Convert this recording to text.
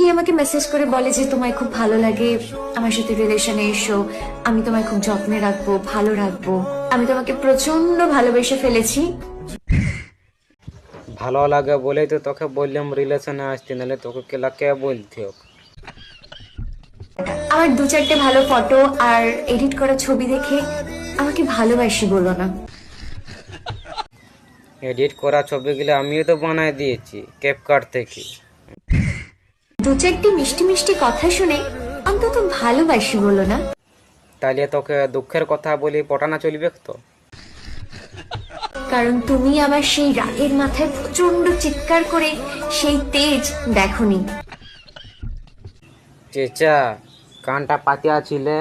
অনেকেই আমাকে মেসেজ করে বলে যে তোমায় খুব ভালো লাগে, আমার সাথে রিলেশনে এসো, আমি তোমায় খুব যত্নে রাখবো, ভালো রাখবো। আমি তোমাকে প্রচন্ড ভালোবেসে ফেলেছি। ভালো লাগে বলেই তো তোকে বললাম রিলেশনে আসতে, নাহলে তোকে কেলা কে বলতে হোক। আমার দু চারটে ভালো ফটো আর এডিট করা ছবি দেখে আমাকে ভালোবাসি বলো না। এডিট করা ছবিগুলো আমিও তো বানাই দিয়েছি ক্যাপকাট থেকে। দু চারটে মিষ্টি মিষ্টি কথা শুনে অন্তত ভালোবাসি বলো না। তাইলে তোকে দুঃখের কথা বলি পটানো চলবে তো? কারণ তুমি আমার সেই রাগের মাথায় প্রচন্ড চিৎকার করে সেই তেজ দেখোনি। চেঁচা কানটা পাতিয়া ছিলে।